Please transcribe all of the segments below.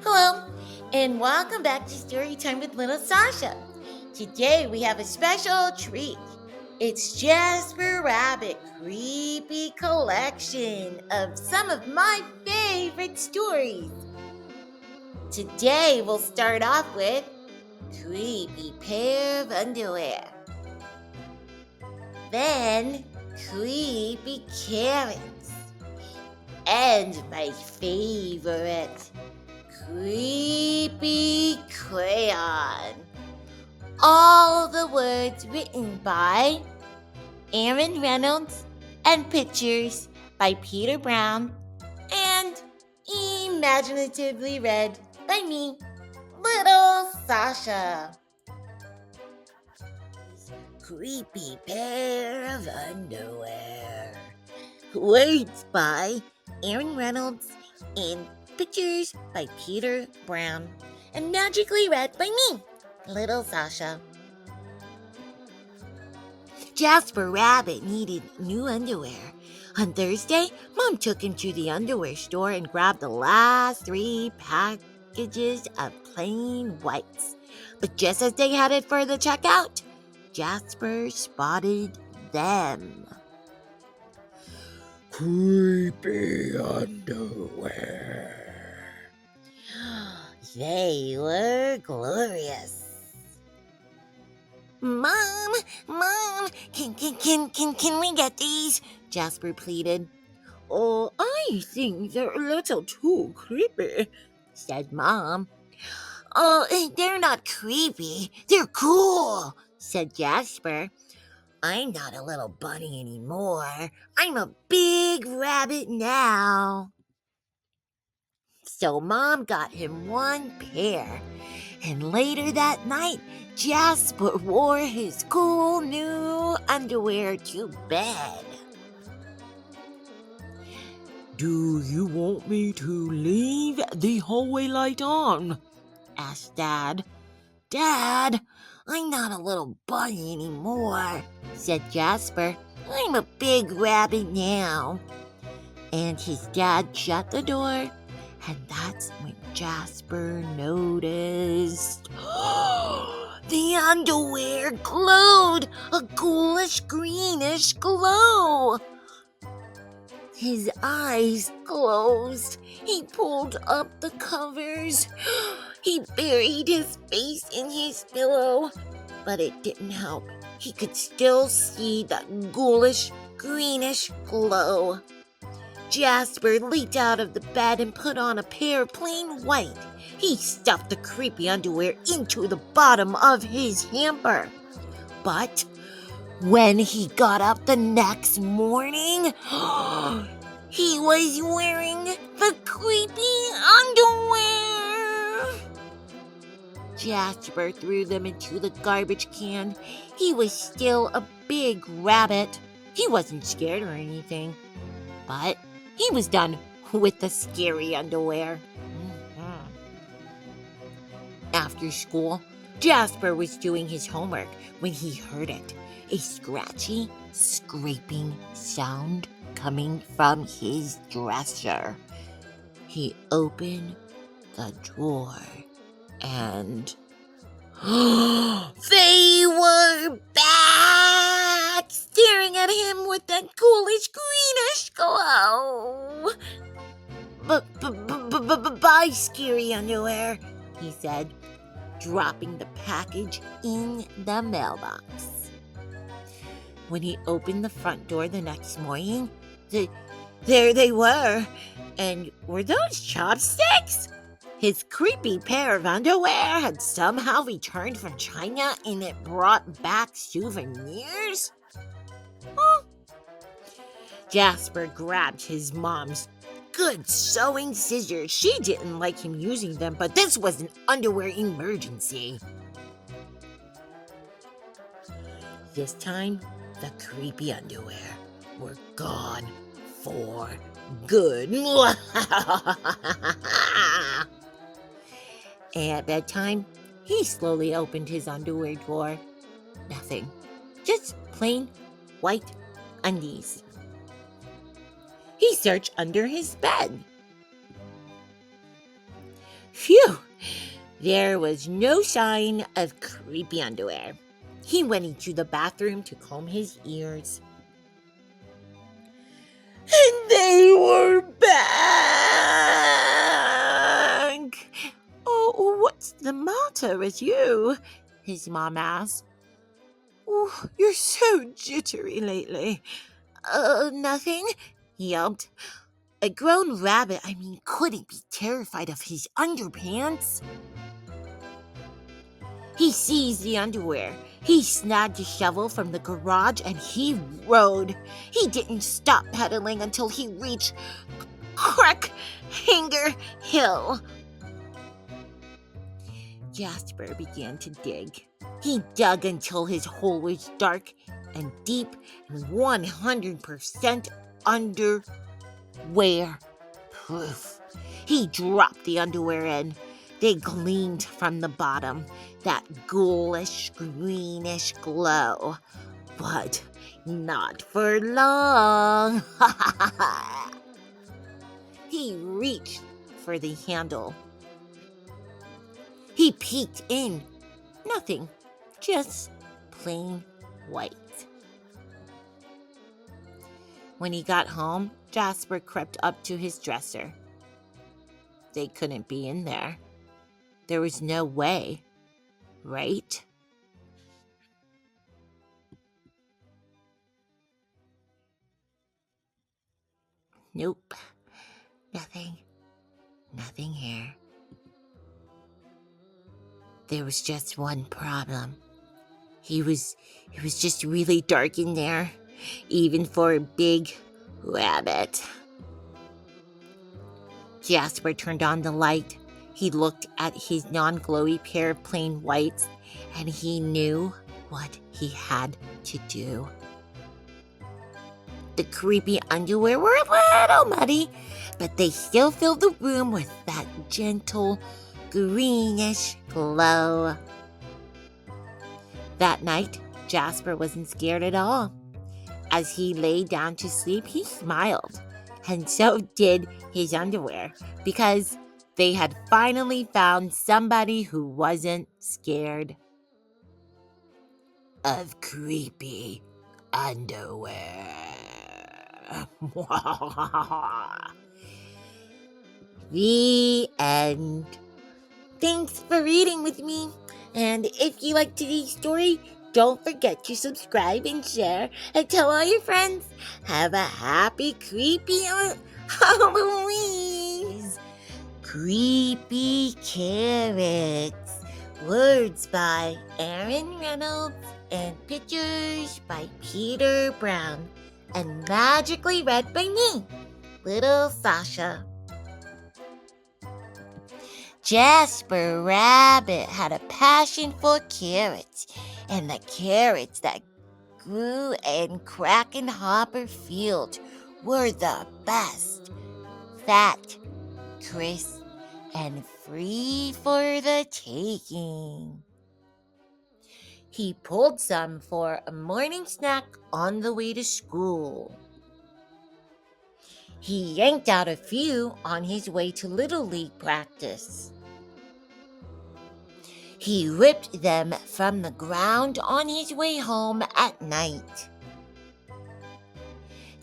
Hello, and welcome back to Storytime with Little Sasha. Today we have a special treat. It's Jasper Rabbit creepy collection of some of my favorite stories. Today we'll start off with Creepy Pair of Underwear. Then Creepy Carrots. And my favorite, Creepy Crayon. All the words written by Reynolds and pictures by Peter Brown and imaginatively read by me, Little Sasha. Creepy Pair of Underwear. Words by Reynolds and pictures by Peter Brown and magically read by me, Little Sasha. Jasper Rabbit needed new underwear. On Thursday, Mom took him to the underwear store and grabbed the last 3 packages of plain whites. But just as they headed for the checkout, Jasper spotted them. Creepy underwear. They were glorious. Mom, can we get these? Jasper pleaded. Oh, I think they're a little too creepy, said Mom. Oh, they're not creepy. They're cool, said Jasper. I'm not a little bunny anymore. I'm a big rabbit now. So Mom got him 1 pair. And later that night, Jasper wore his cool new underwear to bed. Do you want me to leave the hallway light on? Asked Dad. Dad, I'm not a little bunny anymore, said Jasper. I'm a big rabbit now. And his dad shut the door, and that's when Jasper noticed the underwear glowed, a ghoulish greenish glow. His eyes closed. He pulled up the covers. He buried his face in his pillow, but it didn't help. He could still see that ghoulish greenish glow. Jasper leaped out of the bed and put on a pair of plain white. He stuffed the creepy underwear into the bottom of his hamper. But when he got up the next morning, he was wearing the creepy underwear. Jasper threw them into the garbage can. He was still a big rabbit. He wasn't scared or anything, but he was done with the scary underwear. After school, Jasper was doing his homework when he heard it. A scratchy, scraping sound coming from his dresser. He opened the drawer and they were back, staring at him with that ghoulish greenish glow. Bye, scary underwear, he said, dropping the package in the mailbox. When he opened the front door the next morning, there they were. And were those chopsticks? His creepy pair of underwear had somehow returned from China and it brought back souvenirs? Huh? Jasper grabbed his mom's good sewing scissors. She didn't like him using them, but this was an underwear emergency. This time, the creepy underwear were gone for good. At bedtime, he slowly opened his underwear drawer. Nothing. Just plain white undies. He searched under his bed. Phew! There was no sign of creepy underwear. He went into the bathroom to comb his ears. And they were back! Oh, what's the matter with you? His mom asked. Oh, you're so jittery lately. Nothing, he yelped. A grown rabbit, couldn't be terrified of his underpants. He seized the underwear. He snagged a shovel from the garage and he rode. He didn't stop pedaling until he reached Crack Hanger Hill. Jasper began to dig. He dug until his hole was dark and deep and 100% underwear proof. He dropped the underwear in. They gleamed from the bottom, that ghoulish, greenish glow. But not for long. He reached for the handle. He peeked in. Nothing, just plain white. When he got home, Jasper crept up to his dresser. They couldn't be in there. There was no way, right? Nope. Nothing here. There was just one problem. It was just really dark in there, even for a big rabbit. Jasper turned on the light. He looked at his non-glowy pair of plain whites, and he knew what he had to do. The creepy underwear were a little muddy, but they still filled the room with that gentle, greenish glow. That night, Jasper wasn't scared at all. As he lay down to sleep, he smiled, and so did his underwear, because they had finally found somebody who wasn't scared of creepy underwear. The end. Thanks for reading with me. And if you like today's story, don't forget to subscribe and share and tell all your friends. Have a happy, creepy Halloween. Creepy Carrots. Words by Reynolds and pictures by Peter Brown. And magically read by me, Little Sasha. Jasper Rabbit had a passion for carrots, and the carrots that grew in Kraken Hopper Field were the best. Fat, crisp, and free for the taking. He pulled some for a morning snack on the way to school. He yanked out a few on his way to Little League practice. He ripped them from the ground on his way home at night.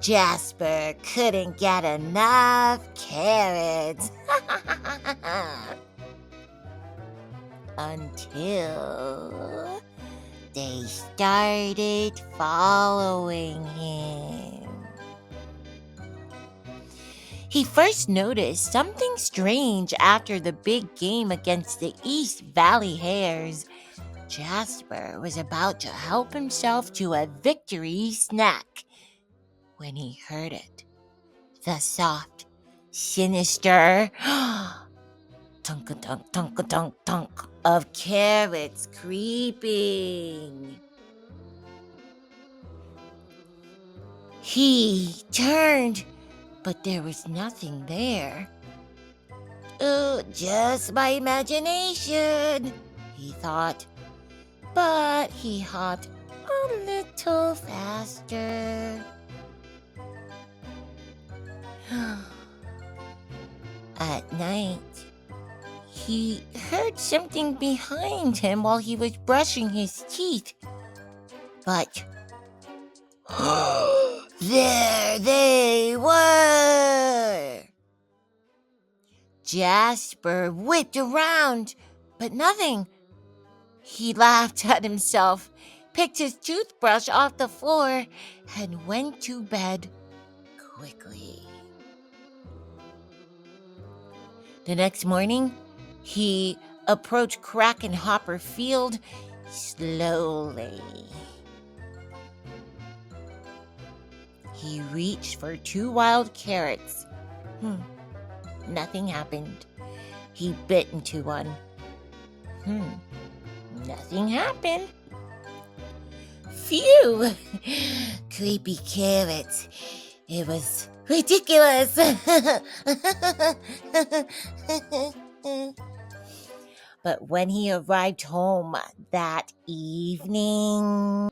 Jasper couldn't get enough carrots. Until they started following him. He first noticed something strange after the big game against the East Valley Hares. Jasper was about to help himself to a victory snack when he heard it. The soft, sinister tunk-a-tunk of carrots creeping. He turned, but there was nothing there. Oh, just my imagination, he thought. But he hopped a little faster. At night, he heard something behind him while he was brushing his teeth. But there they were! Jasper whipped around, but nothing. He laughed at himself, picked his toothbrush off the floor, and went to bed quickly. The next morning, he approached Crack and Hopper Field slowly. He reached for 2 wild carrots. Nothing happened. He bit into one. Nothing happened. Phew! Creepy carrots. It was ridiculous. But when he arrived home that evening...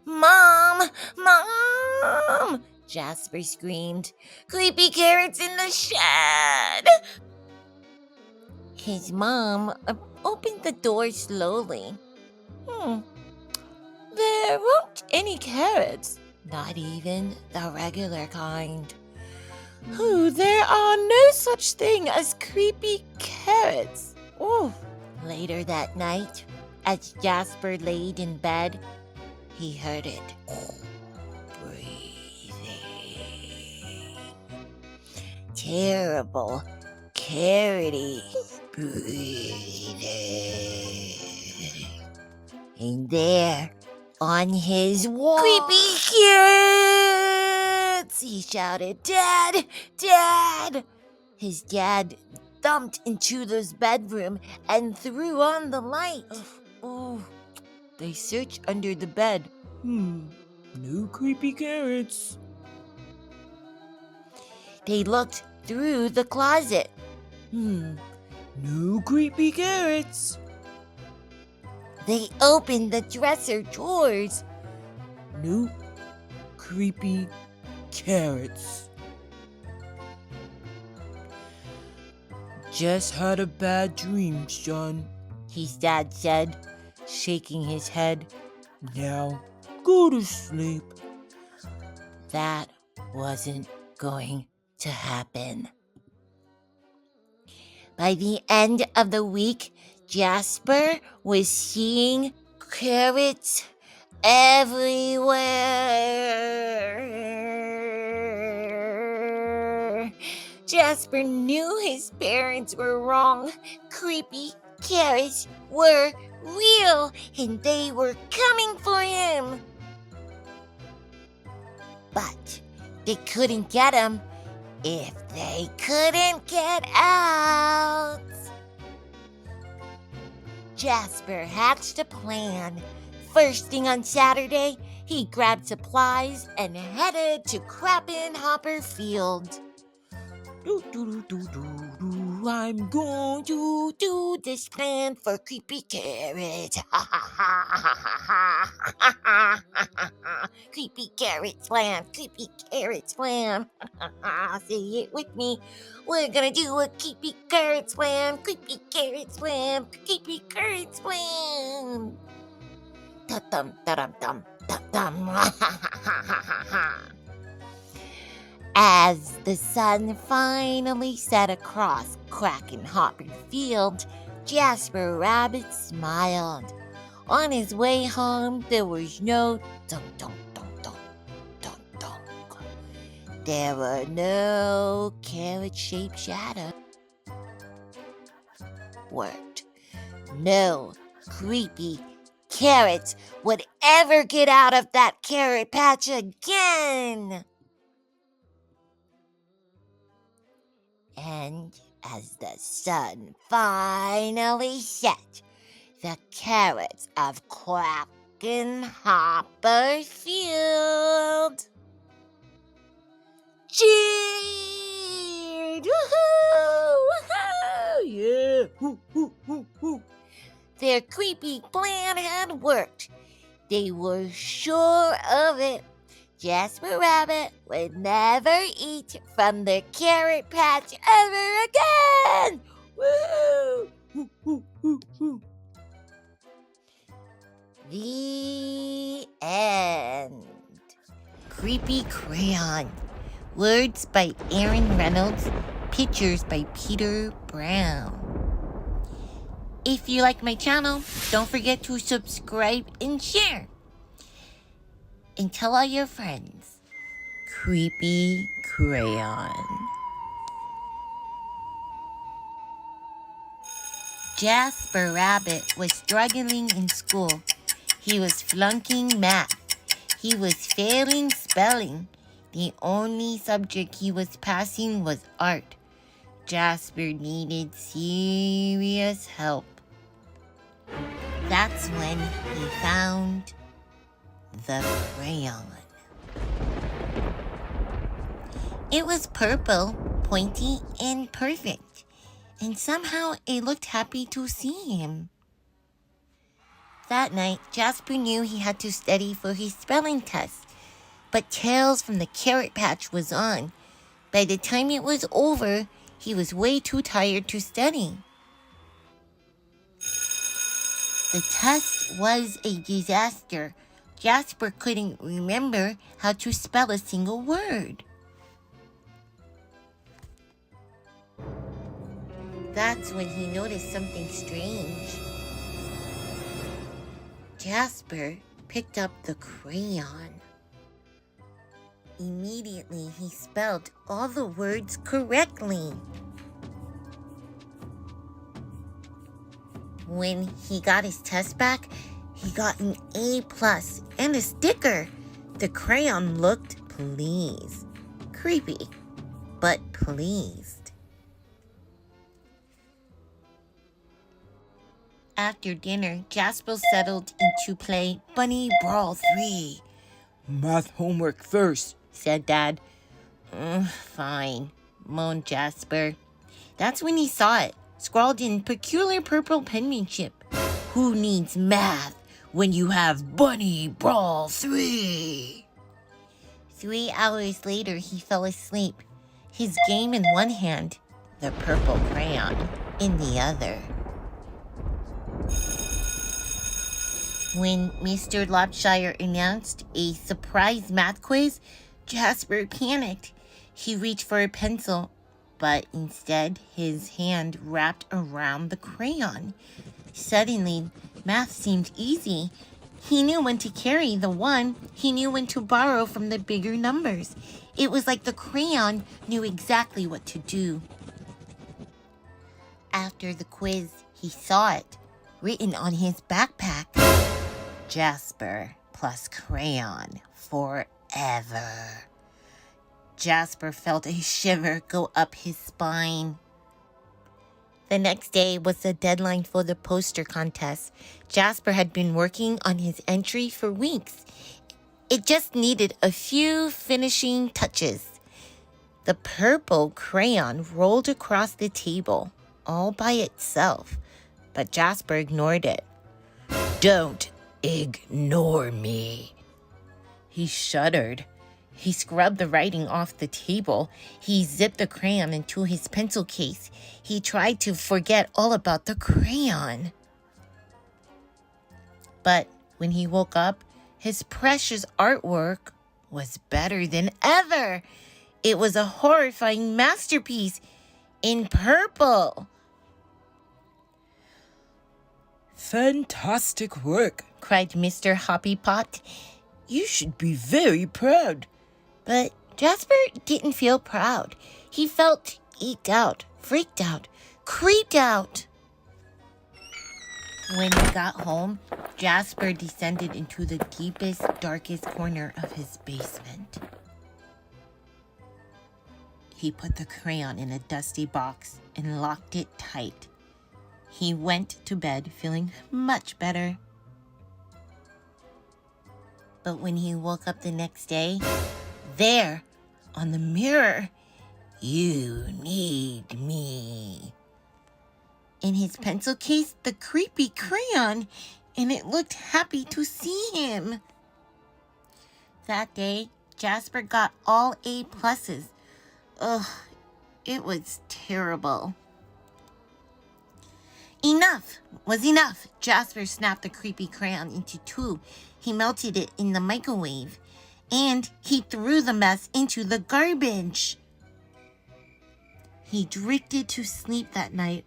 Mom! Mom! Jasper screamed. Creepy carrots in the shed! His mom opened the door slowly. There weren't any carrots, not even the regular kind. There are no such thing as creepy carrots. Later that night, as Jasper laid in bed, he heard it. Breathing. Terrible, carroty breathing. And there, on his wall... Creepy carrots! He shouted, Dad! Dad! His dad thumped into his bedroom and threw on the light. They searched under the bed. No creepy carrots. They looked through the closet. No creepy carrots. They opened the dresser drawers. No creepy carrots. Just had a bad dream, son, his dad said, shaking his head. Now, go to sleep. That wasn't going to happen. By the end of the week, Jasper was seeing carrots everywhere. Jasper knew his parents were wrong. Creepy carrots were real, and they were coming for him. But they couldn't get him if they couldn't get out. Jasper hatched a plan. First thing on Saturday, he grabbed supplies and headed to Crappin' Hopper Field. I'm going to do this plan for creepy carrots. Creepy carrots plan, creepy carrots plan. Say it with me. We're gonna do a creepy carrots plan, creepy carrots plan, creepy carrots plan. Ta-dum, ta-dum, ta-dum. As the sun finally set across Crack and Hopper Field, Jasper Rabbit smiled. On his way home, there was no dunk. There were no carrot-shaped shadows. Worked. No creepy carrots would ever get out of that carrot patch again. And as the sun finally set, the carrots of Crack-in' Hopper Field cheered! Woohoo! Woohoo! Yeah! Woo, woo, woo, woo. Their creepy plan had worked. They were sure of it. Jasper Rabbit would never eat from the carrot patch ever again! Woo! The end. Creepy Crayon. Words by Reynolds. Pictures by Peter Brown. If you like my channel, don't forget to subscribe and share. And tell all your friends. Creepy Crayon. Jasper Rabbit was struggling in school. He was flunking math. He was failing spelling. The only subject he was passing was art. Jasper needed serious help. That's when he found the crayon. It was purple, pointy, and perfect. And somehow it looked happy to see him. That night, Jasper knew he had to study for his spelling test. But Tales from the Carrot Patch was on. By the time it was over, he was way too tired to study. The test was a disaster. Jasper couldn't remember how to spell a single word. That's when he noticed something strange. Jasper picked up the crayon. Immediately, he spelled all the words correctly. When he got his test back, he got an A+ and a sticker. The crayon looked pleased. Creepy, but pleased. After dinner, Jasper settled in to play Bunny Brawl 3. Math homework first, said Dad. Fine, moaned Jasper. That's when he saw it, scrawled in peculiar purple penmanship. Who needs math when you have Bunny Brawl 3? 3 hours later, he fell asleep, his game in one hand, the purple crayon in the other. When Mr. Lopshire announced a surprise math quiz, Jasper panicked. He reached for a pencil, but instead his hand wrapped around the crayon. Suddenly, math seemed easy. He knew when to carry the one. He knew when to borrow from the bigger numbers. It was like the crayon knew exactly what to do. After the quiz, he saw it, written on his backpack. Jasper plus crayon forever. Jasper felt a shiver go up his spine. The next day was the deadline for the poster contest. Jasper had been working on his entry for weeks. It just needed a few finishing touches. The purple crayon rolled across the table all by itself, but Jasper ignored it. Don't ignore me. He shuddered. He scrubbed the writing off the table. He zipped the crayon into his pencil case. He tried to forget all about the crayon. But when he woke up, his precious artwork was better than ever. It was a horrifying masterpiece in purple. Fantastic work, cried Mr. Hoppypot. You should be very proud. But Jasper didn't feel proud. He felt eked out, freaked out, creeped out. When he got home, Jasper descended into the deepest, darkest corner of his basement. He put the crayon in a dusty box and locked it tight. He went to bed feeling much better. But when he woke up the next day, there, on the mirror, "You need me." In his pencil case, the creepy crayon, and it looked happy to see him. That day, Jasper got all A+. Ugh, it was terrible. Enough was enough. Jasper snapped the creepy crayon into two. He melted it in the microwave, and he threw the mess into the garbage. He drifted to sleep that night,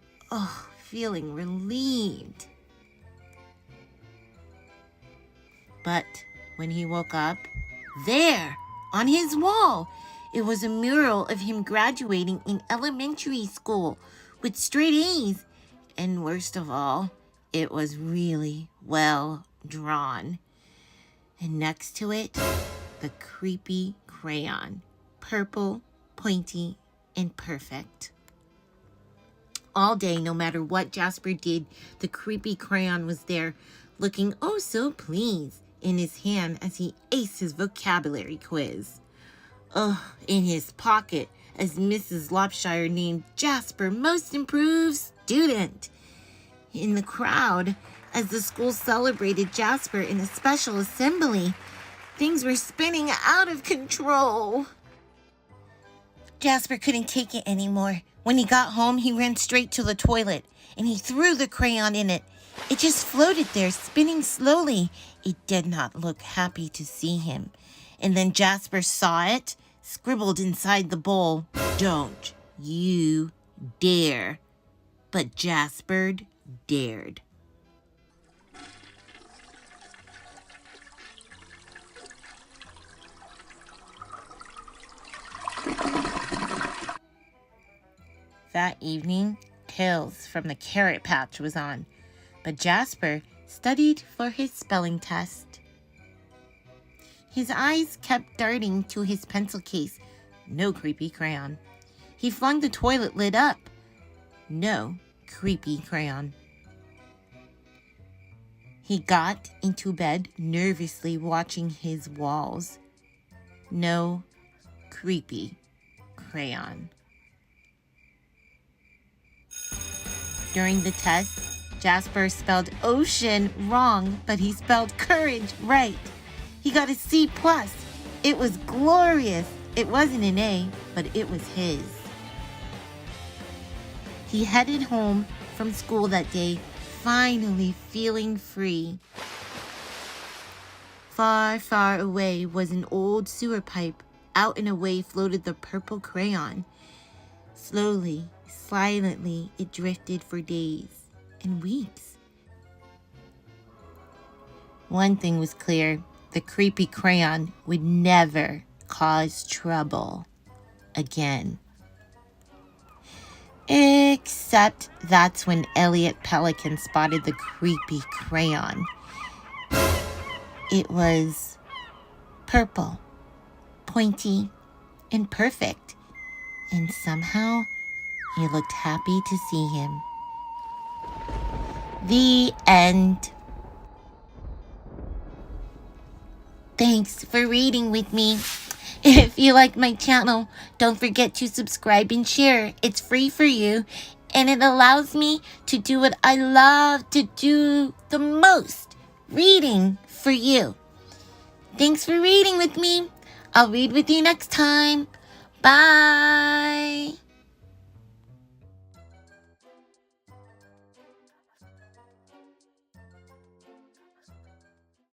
feeling relieved. But when he woke up, there, on his wall, it was a mural of him graduating in elementary school with straight A's. And worst of all, it was really well drawn. And next to it, the creepy crayon, purple, pointy, and perfect. All day, no matter what Jasper did, the creepy crayon was there, looking oh so pleased in his hand as he aced his vocabulary quiz. In his pocket, as Mrs. Lopshire named Jasper Most Improved Student. In the crowd, as the school celebrated Jasper in a special assembly, things were spinning out of control. Jasper couldn't take it anymore. When he got home, he ran straight to the toilet, and he threw the crayon in it. It just floated there, spinning slowly. It did not look happy to see him. And then Jasper saw it, scribbled inside the bowl, "Don't you dare." But Jasper dared. That evening, Tales from the Carrot Patch was on, but Jasper studied for his spelling test. His eyes kept darting to his pencil case. No creepy crayon. He flung the toilet lid up. No creepy crayon. He got into bed, nervously watching his walls. No creepy crayon. During the test, Jasper spelled ocean wrong, but he spelled courage right. He got a C+. It was glorious. It wasn't an A, but it was his. He headed home from school that day, finally feeling free. Far, far away was an old sewer pipe. Out and away floated the purple crayon. Slowly, silently, it drifted for days and weeks. One thing was clear. The creepy crayon would never cause trouble again. Except that's when Elliot Pelican spotted the creepy crayon. It was purple, pointy, and perfect. And somehow, he looked happy to see him. The end. Thanks for reading with me. If you like my channel, don't forget to subscribe and share. It's free for you, and it allows me to do what I love to do the most, reading for you. Thanks for reading with me. I'll read with you next time. Bye.